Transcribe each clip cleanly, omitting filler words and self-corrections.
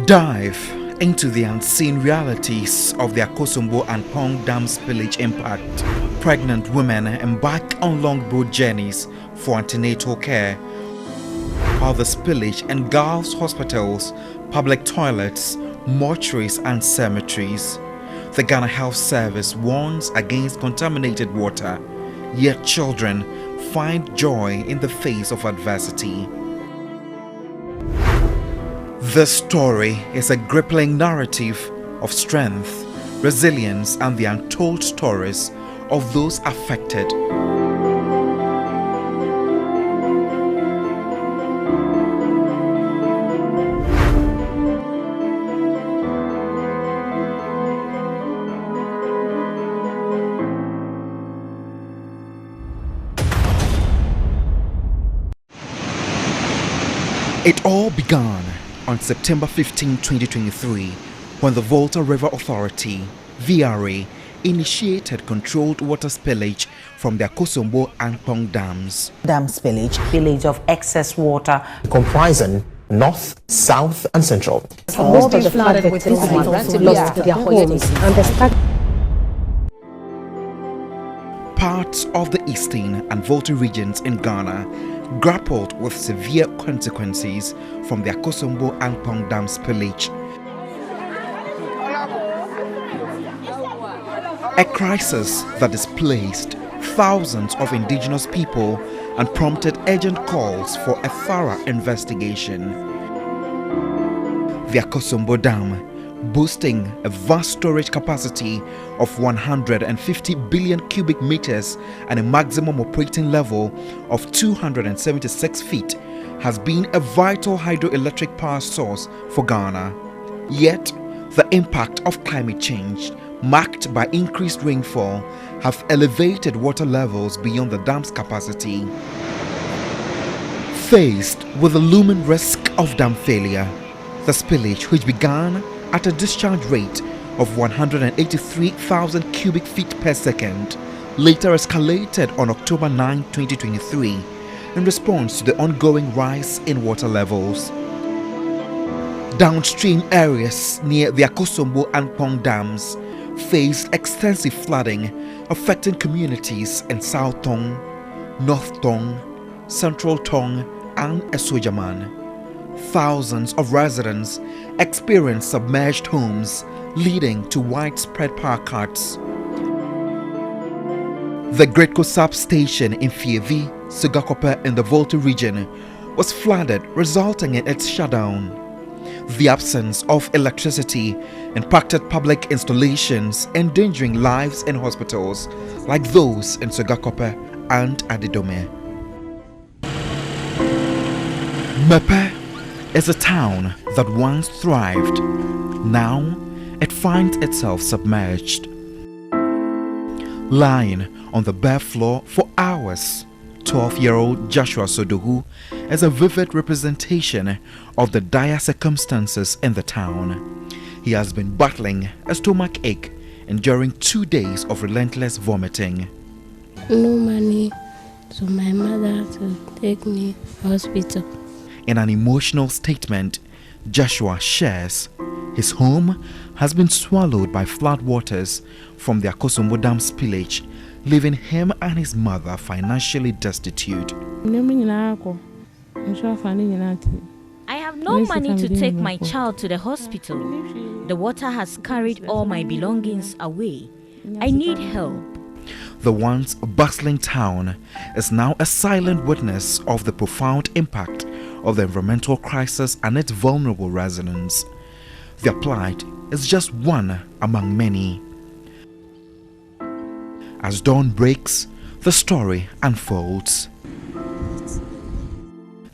Dive into the unseen realities of the Akosombo and Pong Dam spillage impact. Pregnant women embark on long boat journeys for antenatal care, while the spillage engulfs hospitals, public toilets, mortuaries and cemeteries. The Ghana Health Service warns against contaminated water, yet children find joy in the face of adversity. This story is a gripping narrative of strength, resilience, and the untold stories of those affected. It all began on September 15, 2023, when the Volta River Authority, VRA, initiated controlled water spillage from the Akosombo and Pong dams. Dam spillage of excess water comprising north, south, and central. Most of the flood victims lost their homes and the Parts of the eastern and Volta regions in Ghana grappled with severe consequences from the Akosombo and Pong Dam spillage. A crisis that displaced thousands of indigenous people and prompted urgent calls for a thorough investigation. The Akosombo Dam, boasting a vast storage capacity of 150 billion cubic meters and a maximum operating level of 276 feet, has been a vital hydroelectric power source for Ghana. Yet, the impact of climate change, marked by increased rainfall, have elevated water levels beyond the dam's capacity. Faced with the looming risk of dam failure, the spillage, which began at a discharge rate of 183,000 cubic feet per second, later escalated on October 9, 2023, in response to the ongoing rise in water levels. Downstream areas near the Akosombo and Pong dams faced extensive flooding, affecting communities in South Tong, North Tong, Central Tong, and Esojaman. Thousands of residents experienced submerged homes, leading to widespread power cuts. The Great Kosap station in Fievi, Sugakope in the Volta region was flooded, resulting in its shutdown. The absence of electricity impacted public installations, endangering lives in hospitals like those in Sugakope and Adidome. Mepe is a town that once thrived. Now it finds itself submerged. Lying on the bare floor for hours, 12-year-old Joshua Sodohu is a vivid representation of the dire circumstances in the town. He has been battling a stomach ache, enduring 2 days of relentless vomiting. No money, so my mother to take me to hospital. In an emotional statement, Joshua shares his home has been swallowed by floodwaters from the Akosombo Dam spillage, leaving him and his mother financially destitute. I have no money to take my child to the hospital. The water has carried all my belongings away. I need help. The once bustling town is now a silent witness of the profound impact of the environmental crisis and its vulnerable residents. Their plight is just one among many. As dawn breaks, the story unfolds.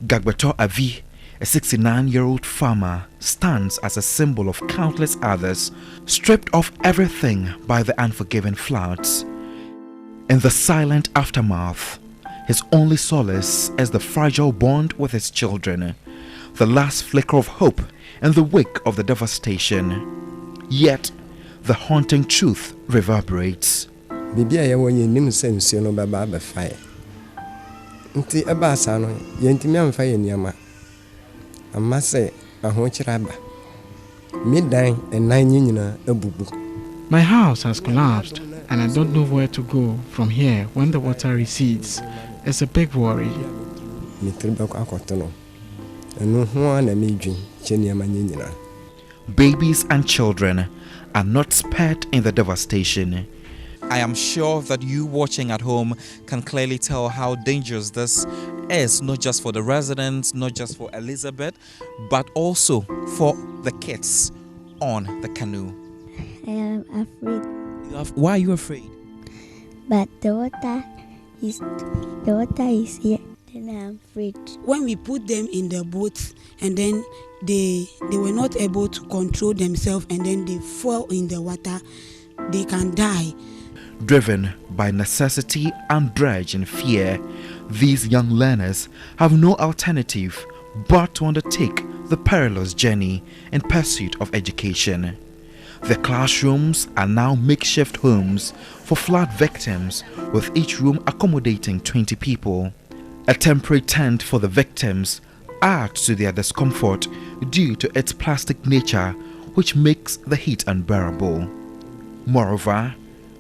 Gagbeto Avi, a 69-year-old farmer, stands as a symbol of countless others stripped of everything by the unforgiving floods. In the silent aftermath, his only solace is the fragile bond with his children, the last flicker of hope in the wake of the devastation. Yet, the haunting truth reverberates. My house has collapsed and I don't know where to go from here when the water recedes. It's a big worry. Babies and children are not spared in the devastation. I am sure that you watching at home can clearly tell how dangerous this is, not just for the residents, not just for Elizabeth, but also for the kids on the canoe. I am afraid. Why are you afraid? But the water is here. Then I'm afraid. When we put them in the boat and then they were not able to control themselves and then they fall in the water, they can die. Driven by necessity and dredged in fear, these young learners have no alternative but to undertake the perilous journey in pursuit of education. The classrooms are now makeshift homes for flood victims, with each room accommodating 20 people. A temporary tent for the victims adds to their discomfort due to its plastic nature, which makes the heat unbearable. Moreover,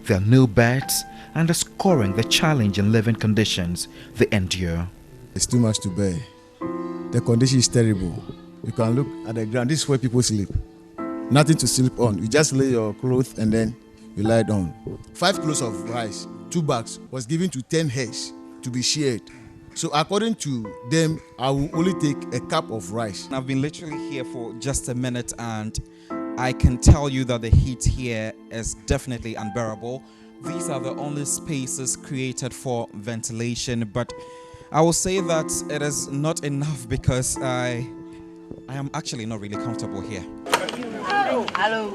there are no beds, underscoring the challenge in living conditions they endure. It's too much to bear. The condition is terrible. You can look at the ground. This is where people sleep. Nothing to sleep on. You just lay your clothes and then you lie down. 5 kilos of rice, 2 bags, was given to 10 heads to be shared. So according to them, I will only take a cup of rice. I've been literally here for just a minute and I can tell you that the heat here is definitely unbearable. These are the only spaces created for ventilation, but I will say that it is not enough because I am actually not really comfortable here. Hello.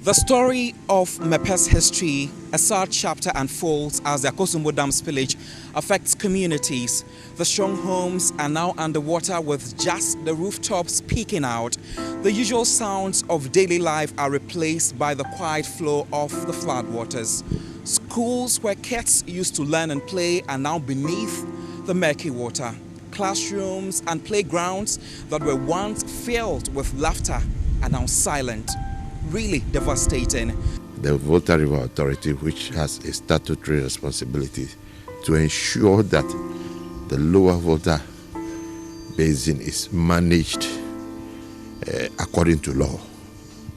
The story of Mepe's history, a sad chapter unfolds as the Akosombo Dam spillage affects communities. The strong homes are now underwater with just the rooftops peeking out. The usual sounds of daily life are replaced by the quiet flow of the floodwaters. Schools where kids used to learn and play are now beneath the murky water. Classrooms and playgrounds that were once filled with laughter are now silent. Really devastating. The Volta River Authority, which has a statutory responsibility to ensure that the lower Volta basin is managed according to law,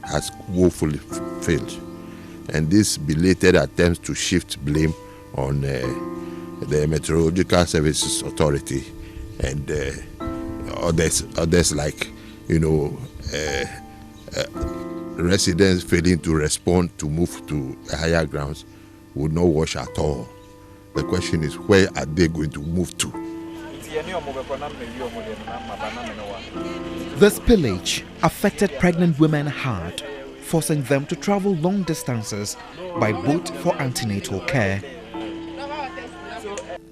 has woefully failed. And this belated attempts to shift blame on the Meteorological Services Authority and others like, residents failing to respond to move to higher grounds would not wash at all. The question is, where are they going to move to? The spillage affected pregnant women hard, forcing them to travel long distances by boat for antenatal care.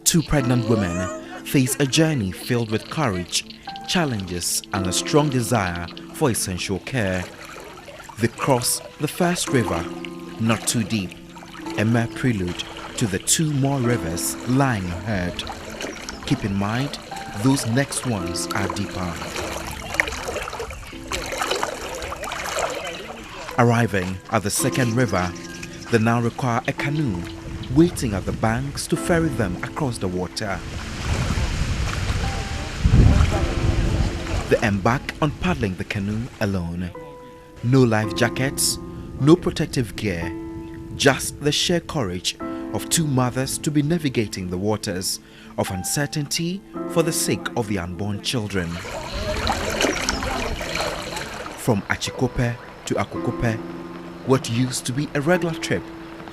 2 pregnant women face a journey filled with courage, challenges, and a strong desire for essential care. They cross the first river, not too deep, a mere prelude to the 2 more rivers lying ahead. Keep in mind, those next ones are deeper. Arriving at the second river, they now require a canoe, waiting at the banks to ferry them across the water. They embark on paddling the canoe alone. No life jackets, no protective gear, just the sheer courage of 2 mothers to be navigating the waters of uncertainty for the sake of the unborn children. From Achikope to Akokope, what used to be a regular trip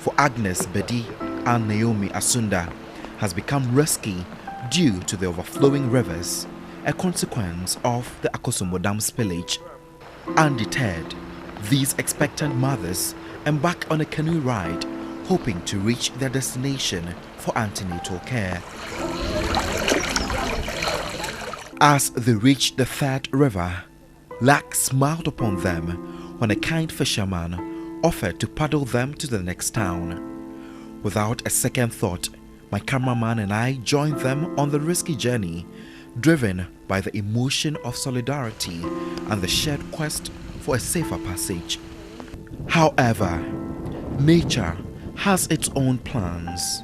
for Agnes Bedi and Naomi Asunda has become risky due to the overflowing rivers, a consequence of the Akosombo Dam spillage. Undeterred, these expectant mothers embark on a canoe ride, hoping to reach their destination for antenatal care. As they reach the third river, luck smiled upon them when a kind fisherman offered to paddle them to the next town. Without a second thought, my cameraman and I joined them on the risky journey, driven by the emotion of solidarity and the shared quest for a safer passage. However, nature has its own plans.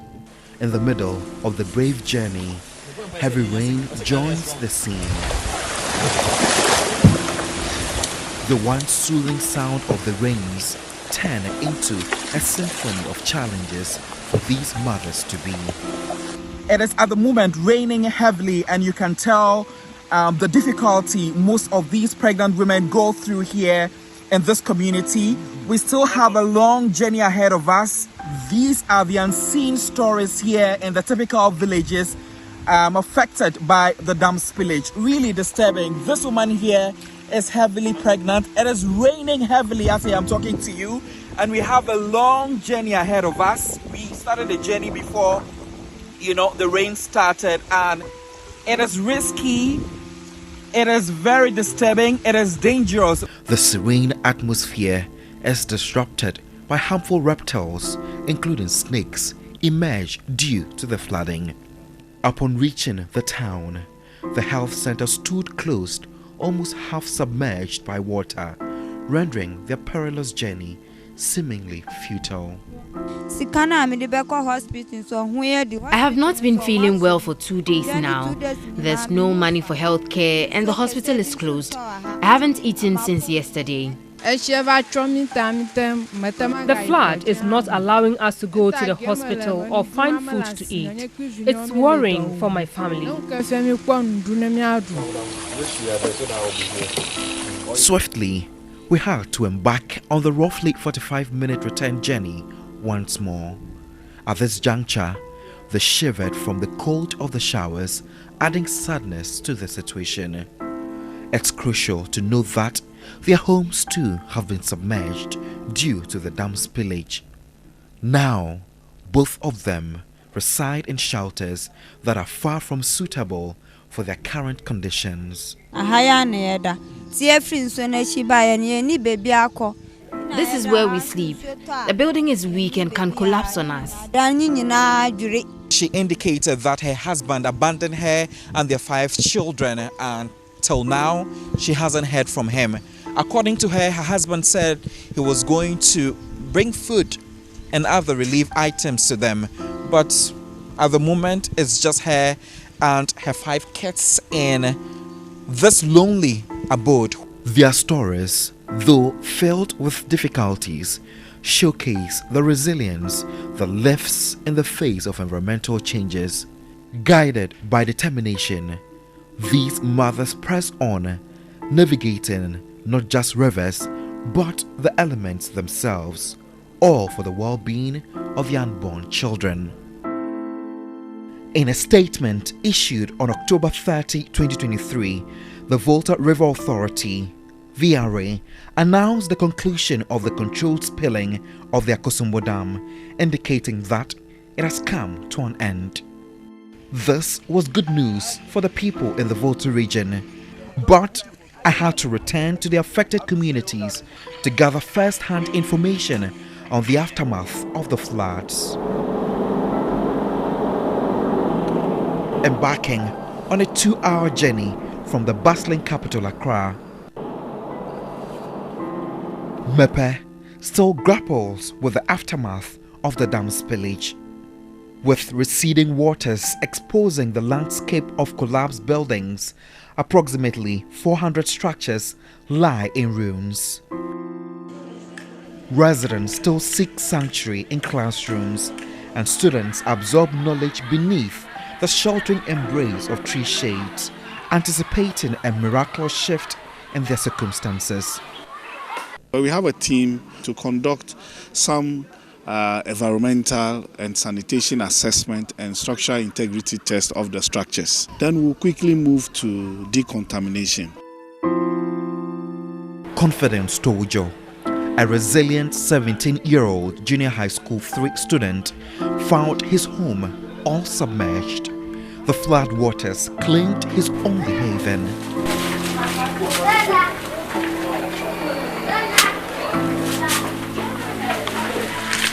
In the middle of the brave journey, heavy rain joins the scene. The once soothing sound of the rains turn into a symphony of challenges for these mothers to be. It is at the moment raining heavily, and you can tell the difficulty most of these pregnant women go through here in this community. We still have a long journey ahead of us. These are the unseen stories here in the typical villages affected by the dam spillage. Really disturbing. This woman here is heavily pregnant. It is raining heavily as I am talking to you, and we have a long journey ahead of us. We started the journey before, the rain started, and it is risky. It is very disturbing. It is dangerous. The serene atmosphere is disrupted by harmful reptiles, including snakes, emerge due to the flooding. Upon reaching the town, the health center stood closed, almost half submerged by water, rendering their perilous journey seemingly futile. I have not been feeling well for 2 days now. There's no money for health care and the hospital is closed. I haven't eaten since yesterday. The flood is not allowing us to go to the hospital or find food to eat. It's worrying for my family. Swiftly, we had to embark on the roughly 45-minute return journey once more. At this juncture, they shivered from the cold of the showers, adding sadness to the situation. It's crucial to note that their homes too have been submerged due to the dam spillage. Now, both of them reside in shelters that are far from suitable for their current conditions. This is where we sleep. The building is weak and can collapse on us. She indicated that her husband abandoned her and their 5 children, and till now she hasn't heard from him. According to her, her husband said he was going to bring food and other relief items to them, but at the moment it's just her and her 5 kids in this lonely abode. Their stories, though filled with difficulties, showcase the resilience that lives in the face of environmental changes. Guided by determination, these mothers press on, navigating not just rivers, but the elements themselves, all for the well-being of the unborn children. In a statement issued on October 30, 2023, the Volta River Authority, VRA, announced the conclusion of the controlled spilling of the Akosombo Dam, indicating that it has come to an end. This was good news for the people in the Volta region, but I had to return to the affected communities to gather first-hand information on the aftermath of the floods. Embarking on a 2-hour journey from the bustling capital Accra, Mepe still grapples with the aftermath of the dam spillage, with receding waters exposing the landscape of collapsed buildings. Approximately 400 structures lie in ruins. Residents still seek sanctuary in classrooms, and students absorb knowledge beneath the sheltering embrace of tree shades, anticipating a miraculous shift in their circumstances. We have a team to conduct some environmental and sanitation assessment and structural integrity test of the structures. Then we'll quickly move to decontamination. Confidence Tojo, a resilient 17-year-old junior high school 3 student, found his home all submerged. The flood waters claimed his only haven.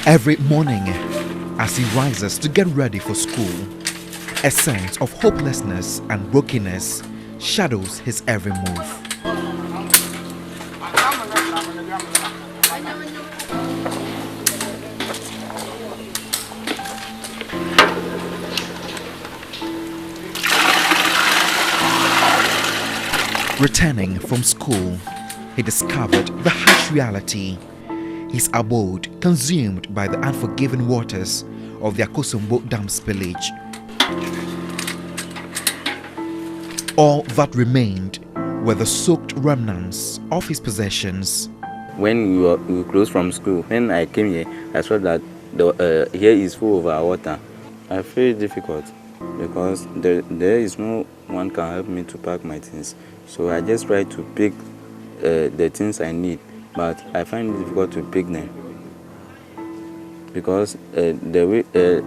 Every morning, as he rises to get ready for school, a sense of hopelessness and brokenness shadows his every move. Returning from school, he discovered the harsh reality. His abode consumed by the unforgiving waters of the Akosombo Dam spillage. All that remained were the soaked remnants of his possessions. When we closed from school, when I came here, I saw that here is full of water. I feel difficult because there is no one can help me to pack my things. So I just try to pick the things I need, but I find it difficult to pick them because the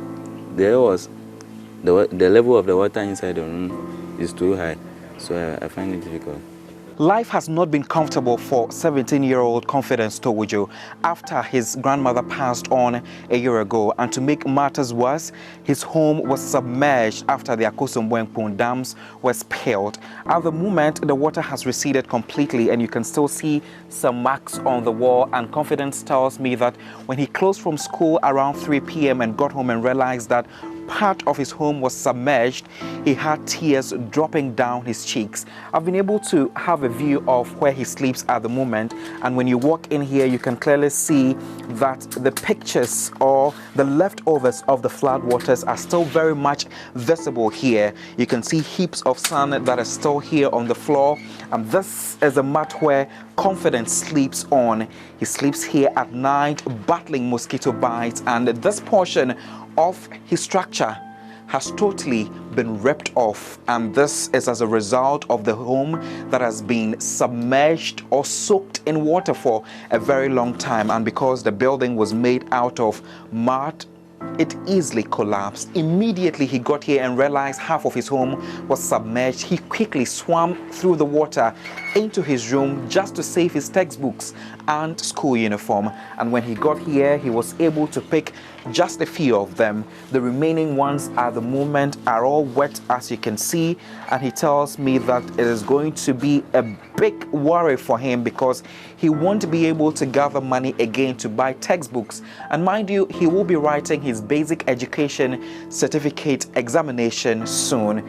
level of the water inside the room is too high, so I find it difficult. Life has not been comfortable for 17-year-old Confidence Towojo after his grandmother passed on a year ago. And to make matters worse, his home was submerged after the Akosombo and Pong dams were spilled. At the moment, the water has receded completely and you can still see some marks on the wall. And Confidence tells me that when he closed from school around 3 p.m. and got home and realized that part of his home was submerged, he had tears dropping down his cheeks. I've been able to have a view of where he sleeps at the moment, and when you walk in here you can clearly see that the pictures or the leftovers of the flood waters are still very much visible here. You can see heaps of sand that are still here on the floor, and this is a mat where Confidence sleeps on. He sleeps here at night battling mosquito bites, and this portion of his structure has totally been ripped off, and this is as a result of the home that has been submerged or soaked in water for a very long time. And because the building was made out of mud, it easily collapsed. Immediately he got here and realized half of his home was submerged. He quickly swam through the water into his room just to save his textbooks and school uniform. And when he got here, he was able to pick just a few of them. The remaining ones at the moment are all wet, as you can see, and he tells me that it is going to be a big worry for him because he won't be able to gather money again to buy textbooks. And mind you, he will be writing his basic education certificate examination soon.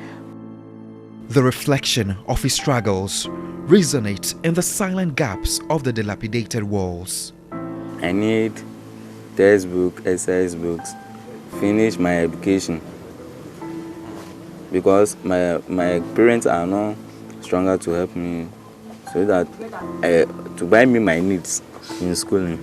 The reflection of his struggles resonates in the silent gaps of the dilapidated walls. I need textbook, exercise books, finish my education because my parents are not stronger to help me, so that to buy me my needs in schooling.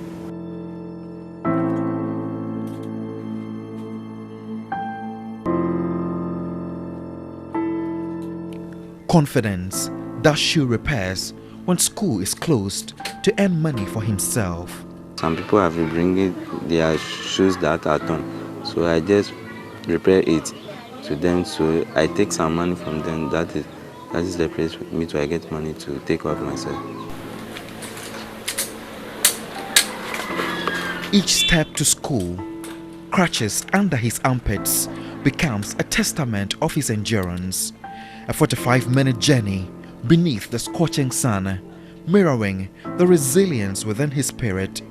Confidence does shoe repairs when school is closed to earn money for himself. Some people have been bringing their shoes that are torn, so I just repair it to them. So I take some money from them. That is the place for me to get money to take care of myself. Each step to school, crutches under his armpits, becomes a testament of his endurance. A 45-minute journey beneath the scorching sun, mirroring the resilience within his spirit.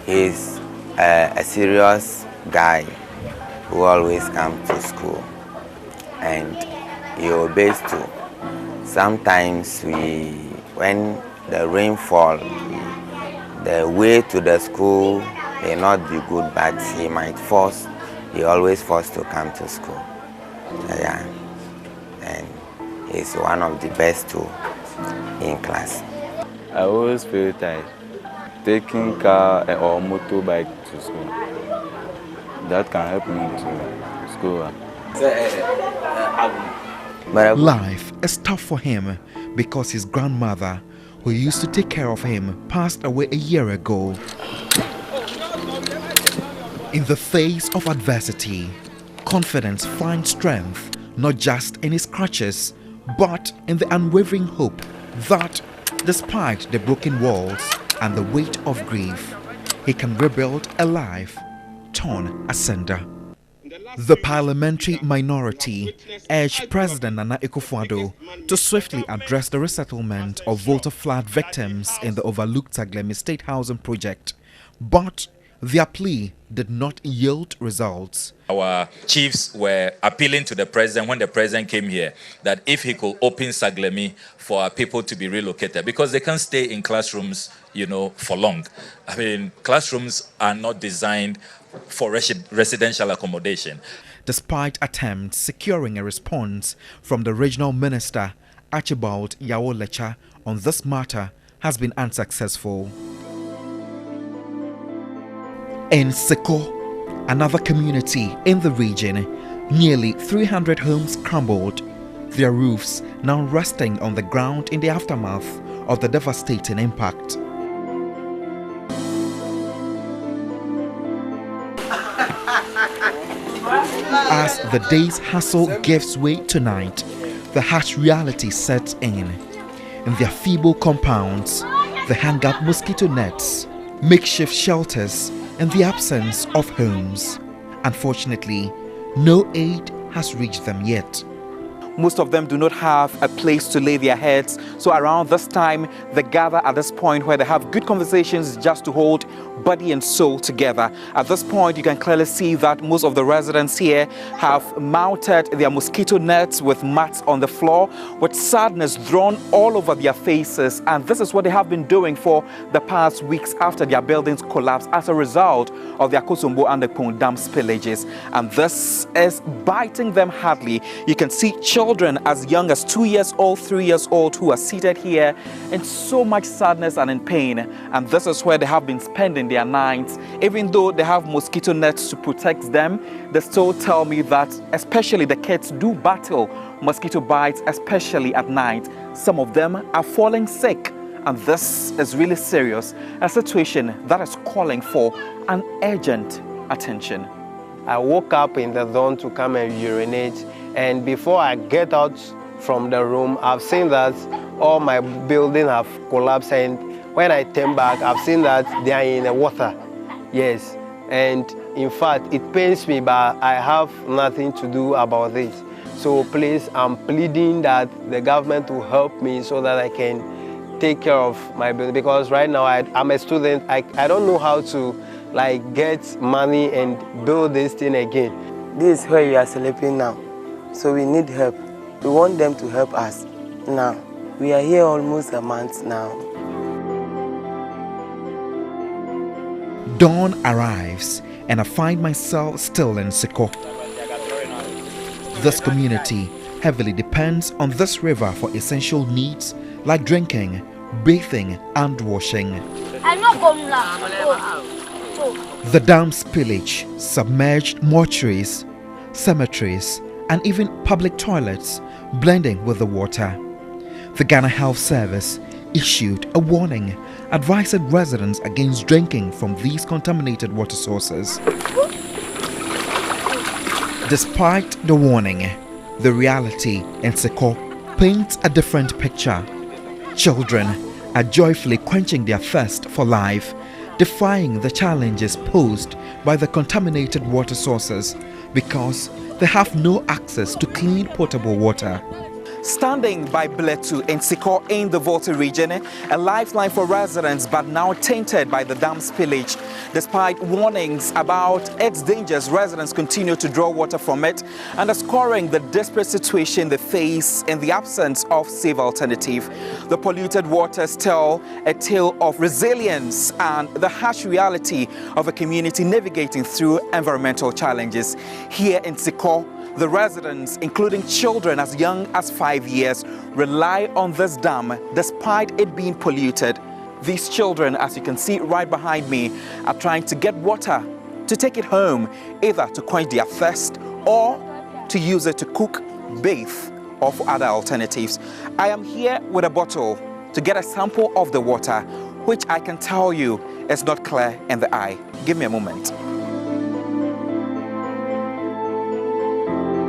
He's a serious guy who always comes to school, and he obeys too. Sometimes when the rain falls, the way to the school may not be good, but he always forced to come to school. Yeah. And he's one of the best too in class. I always feel tired taking car or motorbike to school. That can help me to school. Life is tough for him because his grandmother, who used to take care of him, passed away a year ago. In the face of adversity, Confidence finds strength not just in his crutches, but in the unwavering hope that, despite the broken walls and the weight of grief, he can rebuild a life torn asunder. The parliamentary minority urged President Nana Akufo-Addo to swiftly address the resettlement of Volta flood victims in the overlooked Taglemi State Housing Project, but Their plea did not yield results. Our chiefs were appealing to the president when the president came here that if he could open Saglemi for our people to be relocated, because they can't stay in classrooms, for long. I mean, classrooms are not designed for residential accommodation. Despite attempts securing a response from the regional minister, Archibald Yawo-Lecha, on this matter has been unsuccessful. In Seko, another community in the region, nearly 300 homes crumbled, their roofs now resting on the ground in the aftermath of the devastating impact. As the day's hustle gives way to night, the harsh reality sets in. In their feeble compounds, they hang up mosquito nets, makeshift shelters, in the absence of homes. Unfortunately, no aid has reached them yet. Most of them do not have a place to lay their heads. So around this time, they gather at this point where they have good conversations just to hold body and soul together. At this point, you can clearly see that most of the residents here have mounted their mosquito nets with mats on the floor, with sadness drawn all over their faces. And this is what they have been doing for the past weeks after their buildings collapsed as a result of the Akosombo and the Pong Dam spillages. And this is biting them hardly. You can see children as young as 2 years old, 3 years old, who are seated here in so much sadness and in pain. And this is where they have been spending their nights. Even though they have mosquito nets to protect them, they still tell me that especially the kids do battle mosquito bites, especially at night. Some of them are falling sick. And this is really serious, a situation that is calling for an urgent attention. I woke up in the dawn to come and urinate, and before I get out from the room, I've seen that all my buildings have collapsed, and when I turn back, I've seen that they are in the water. Yes, and in fact, it pains me, but I have nothing to do about it. So please, I'm pleading that the government will help me so that I can take care of my building, because right now I'm a student. I don't know how to get money and build this thing again. This is where you are sleeping now, so we need help. We want them to help us now. We are here almost a month now. Dawn arrives and I find myself still in Seko. This community heavily depends on this river for essential needs like drinking, bathing and washing. The dam spillage submerged mortuaries, cemeteries and even public toilets, blending with the water. The Ghana Health Service issued a warning advising residents against drinking from these contaminated water sources. Despite the warning, the reality in Seko paints a different picture. Children are joyfully quenching their thirst for life, defying the challenges posed by the contaminated water sources because they have no access to clean potable water. Standing by Bletu in Seko in the Volta region, a lifeline for residents but now tainted by the dam spillage. Despite warnings about its dangers, residents continue to draw water from it, underscoring the desperate situation they face in the absence of safe alternative. The polluted waters tell a tale of resilience and the harsh reality of a community navigating through environmental challenges. Here in Seko, the residents, including children as young as 5 years, rely on this dam despite it being polluted. These children, as you can see right behind me, are trying to get water to take it home, either to quench their thirst or to use it to cook, bathe, or for other alternatives. I am here with a bottle to get a sample of the water, which I can tell you is not clear in the eye. Give me a moment.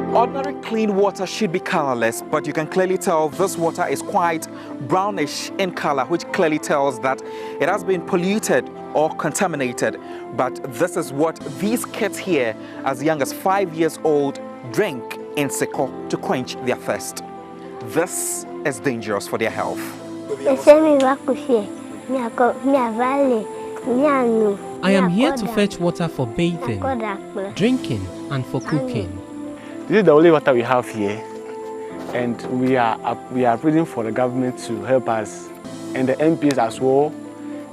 Ordinary clean water should be colorless, but you can clearly tell this water is quite brownish in color, which clearly tells that it has been polluted or contaminated. But this is what these kids here, as young as 5 years old, drink in Seko to quench their thirst. This is dangerous for their health. I am here to fetch water for bathing, drinking, and for cooking. This is the only water we have here, and we are pleading for the government to help us, and the MPs as well,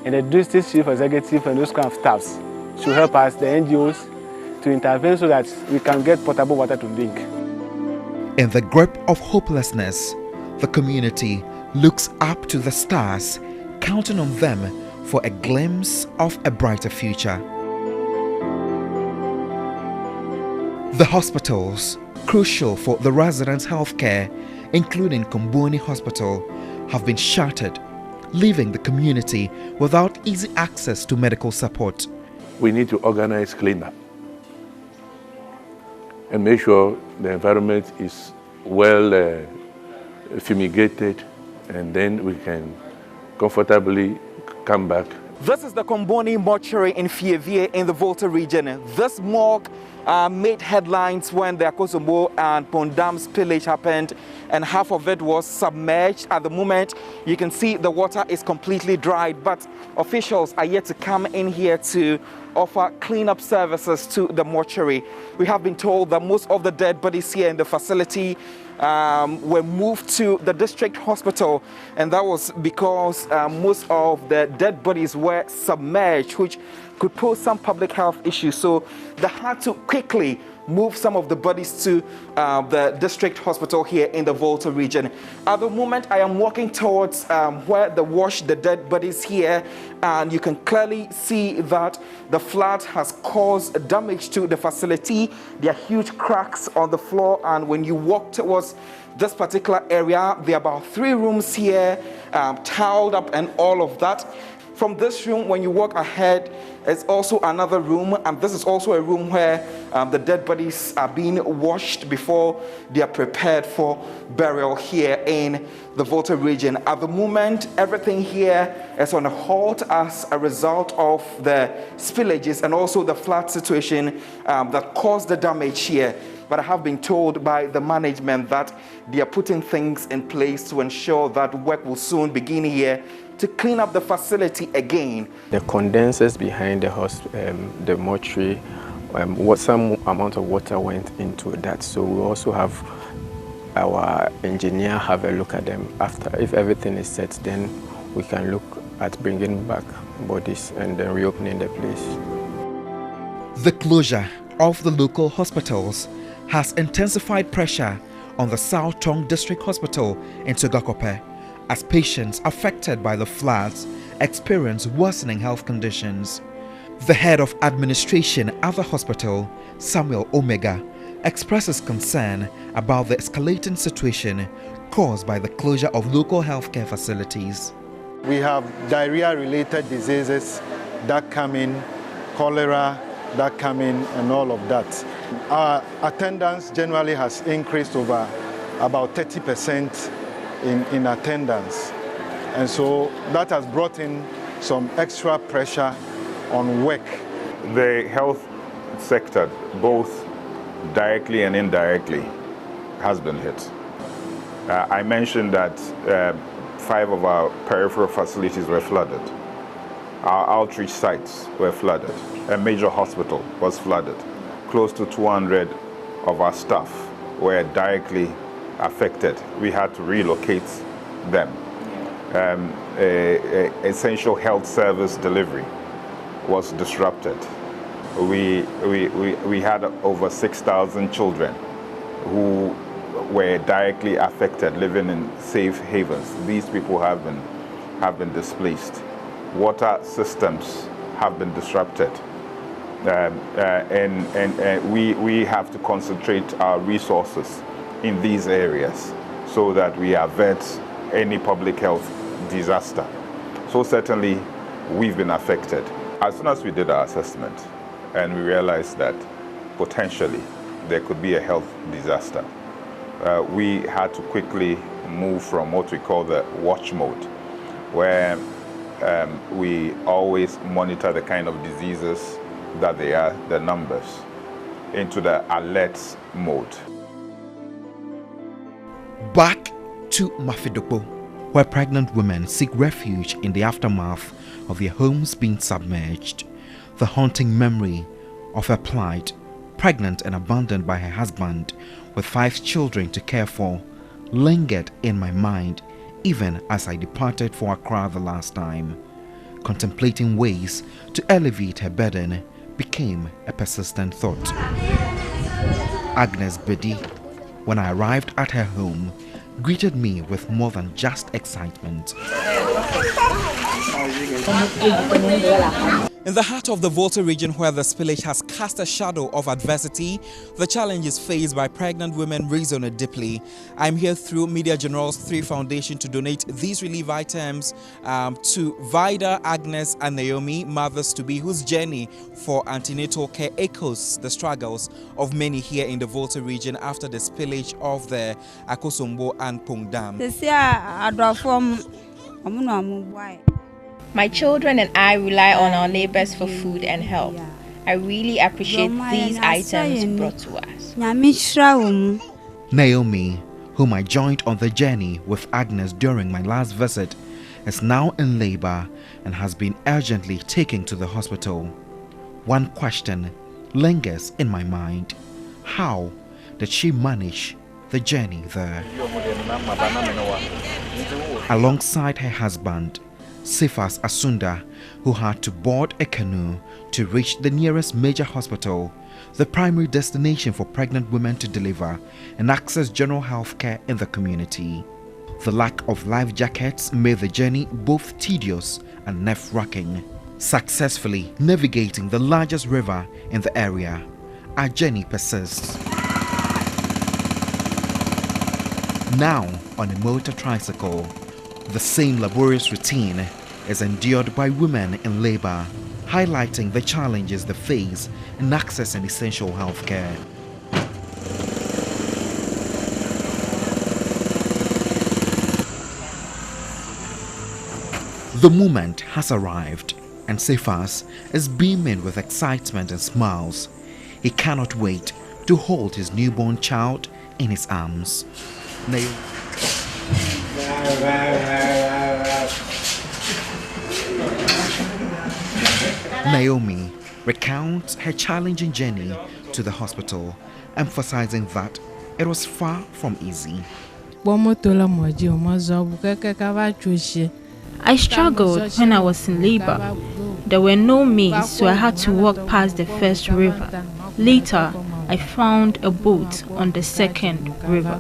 and the district chief executive and those kind of staffs to help us, the NGOs, to intervene so that we can get potable water to drink. In the grip of hopelessness, the community looks up to the stars, counting on them for a glimpse of a brighter future. The hospitals, crucial for the residents' health care, including Komboni Hospital, have been shuttered, leaving the community without easy access to medical support. We need to organize cleanup and make sure the environment is well fumigated, and then we can comfortably come back. This is the Komboni mortuary in Fievie in the Volta region. This morgue made headlines when the Akosombo and Pong Dam spillage happened, and half of it was submerged. At the moment, you can see the water is completely dried, but officials are yet to come in here to offer cleanup services to the mortuary. We have been told that most of the dead bodies here in the facility were moved to the district hospital, and that was because most of the dead bodies were submerged, which could pose some public health issues. So they had to quickly move some of the bodies to the district hospital here in the Volta region. At the moment, I am walking towards where they wash the dead bodies here, and you can clearly see that the flood has caused damage to the facility. There are huge cracks on the floor, and when you walk towards this particular area, there are about 3 rooms here, tiled up and all of that. From this room, when you walk ahead, there's also another room, and this is also a room where the dead bodies are being washed before they are prepared for burial here in the Volta region. At the moment, everything here is on a halt as a result of the spillages and also the flood situation that caused the damage here. But I have been told by the management that they are putting things in place to ensure that work will soon begin here to clean up the facility again. The condensers behind the mortuary, some amount of water went into that. So we also have our engineer have a look at them. After, if everything is set, then we can look at bringing back bodies and then reopening the place. The closure of the local hospitals has intensified pressure on the South Tong District Hospital in Togakope, as patients affected by the floods experience worsening health conditions. The head of administration at the hospital, Samuel Omega, expresses concern about the escalating situation caused by the closure of local healthcare facilities. We have diarrhea-related diseases that come in, cholera that come in, and all of that. Our attendance generally has increased over about 30% in attendance, and so that has brought in some extra pressure on work. The health sector, both directly and indirectly, has been hit. I mentioned that 5 of our peripheral facilities were flooded. Our outreach sites were flooded. A major hospital was flooded. Close to 200 of our staff were directly affected. We had to relocate them. Essential health service delivery was disrupted. We had over 6,000 children who were directly affected, living in safe havens. These people have been displaced. Water systems have been disrupted. And we have to concentrate our resources in these areas so that we avert any public health disaster. So certainly we've been affected. As soon as we did our assessment and we realized that potentially there could be a health disaster, we had to quickly move from what we call the watch mode, where we always monitor the kind of diseases that they are, the numbers, into the alert mode. Back to Mafidopo, where pregnant women seek refuge in the aftermath of their homes being submerged. The haunting memory of her plight, pregnant and abandoned by her husband with 5 children to care for, lingered in my mind even as I departed for Accra the last time. Contemplating ways to alleviate her burden became a persistent thought. Agnes Bedi, when I arrived at her home, greeted me with more than just excitement. In the heart of the Volta region, where the spillage has cast a shadow of adversity, the challenges faced by pregnant women resonate deeply. I'm here through Media General's 3 Foundation to donate these relief items to Vida, Agnes and Naomi, mothers-to-be, whose journey for antenatal care echoes the struggles of many here in the Volta region after the spillage of the Akosombo and Pong Dam. My children and I rely on our neighbors for food and help. I really appreciate these items brought to us. Naomi, whom I joined on the journey with Agnes during my last visit, is now in labor and has been urgently taken to the hospital. One question lingers in my mind. How did she manage the journey there? Alongside her husband, Cephas Asunda, who had to board a canoe to reach the nearest major hospital, the primary destination for pregnant women to deliver and access general health care in the community. The lack of life jackets made the journey both tedious and nerve-wracking. Successfully navigating the largest river in the area, our journey persists. Now on a motor tricycle, the same laborious routine is endured by women in labor, highlighting the challenges they face in accessing essential health care. The moment has arrived, and Cephas is beaming with excitement and smiles. He cannot wait to hold his newborn child in his arms. Naomi recounts her challenging journey to the hospital, emphasizing that it was far from easy. I struggled when I was in labor. There were no means, so I had to walk past the first river. Later, I found a boat on the second river.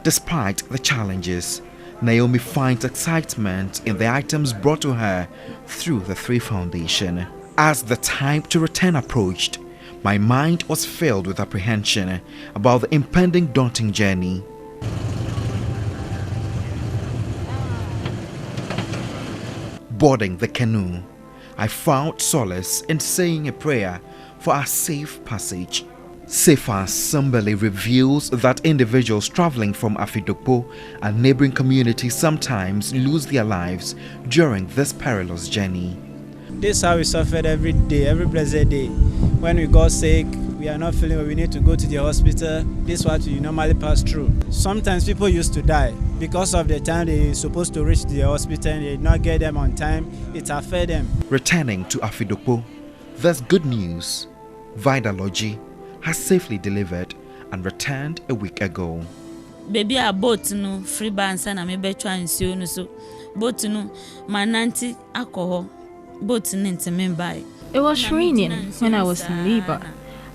Despite the challenges, Naomi finds excitement in the items brought to her through the 3 Foundation. As the time to return approached, my mind was filled with apprehension about the impending daunting journey. Boarding the canoe, I found solace in saying a prayer for our safe passage. Cephas somberly reveals that individuals traveling from Afidokpo and neighboring communities sometimes lose their lives during this perilous journey. This is how we suffered every day, every blessed day. When we got sick, we are not feeling well, we need to go to the hospital. This is what we normally pass through. Sometimes people used to die because of the time they're supposed to reach the hospital and they did not get them on time. It affected them. Returning to Afidokpo, there's good news. Vida Logi has safely delivered and returned a week ago. Baby, a boat no free bands and me betwa nsuo no so. Boat no mananti alcohol. Boat into me by. It was raining when I was in labor.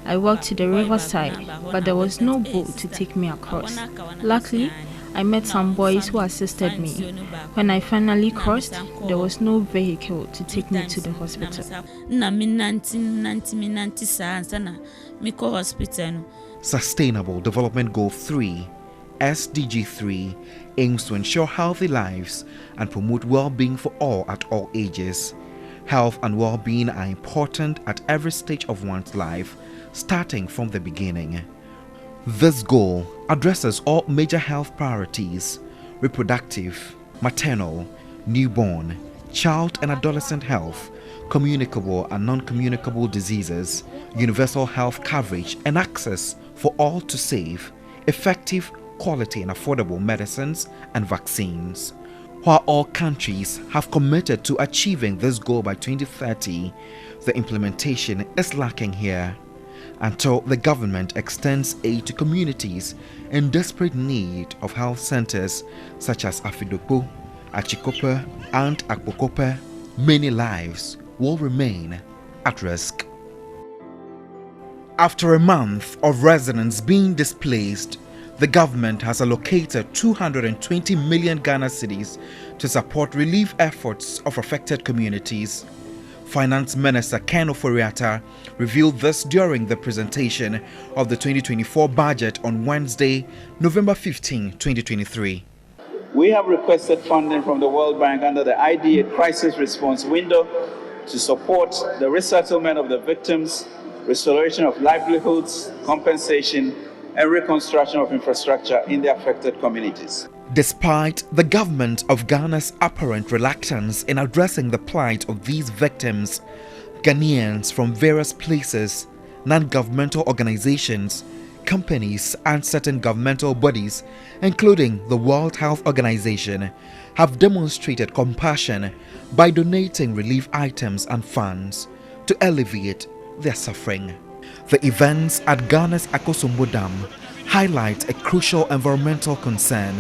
I walked to the riverside, but there was no boat to take me across. Luckily, I met some boys who assisted me. When I finally crossed, there was no vehicle to take me to the hospital. Sustainable Development Goal 3, SDG 3, aims to ensure healthy lives and promote well-being for all at all ages. Health and well-being are important at every stage of one's life, starting from the beginning. This goal addresses all major health priorities: reproductive, maternal, newborn, child and adolescent health, communicable and non-communicable diseases, universal health coverage and access for all to safe, effective, quality and affordable medicines and vaccines. While all countries have committed to achieving this goal by 2030, the implementation is lacking here. Until the government extends aid to communities in desperate need of health centers such as Afidopo, Achikope and Akpokope, many lives will remain at risk. After a month of residents being displaced, the government has allocated 220 million Ghana cedis to support relief efforts of affected communities. Finance Minister Ken Ofori-Atta revealed this during the presentation of the 2024 budget on Wednesday, November 15, 2023. We have requested funding from the World Bank under the IDA crisis response window to support the resettlement of the victims, restoration of livelihoods, compensation, and reconstruction of infrastructure in the affected communities. Despite the government of Ghana's apparent reluctance in addressing the plight of these victims, Ghanaians from various places, non-governmental organizations, companies and certain governmental bodies, including the World Health Organization, have demonstrated compassion by donating relief items and funds to alleviate their suffering. The events at Ghana's Akosombo Dam highlight a crucial environmental concern,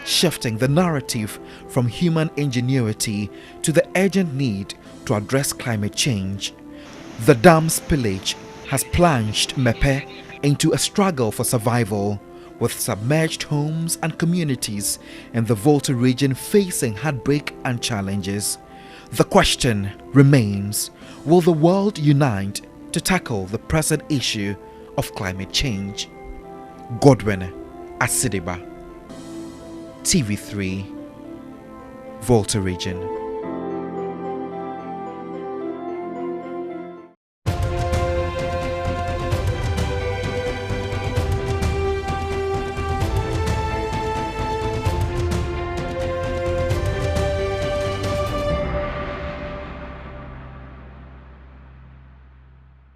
shifting the narrative from human ingenuity to the urgent need to address climate change. The dam spillage has plunged Mepe into a struggle for survival, with submerged homes and communities in the Volta region facing heartbreak and challenges. The question remains, will the world unite to tackle the present issue of climate change? Godwin Asideba, TV3, Volta region.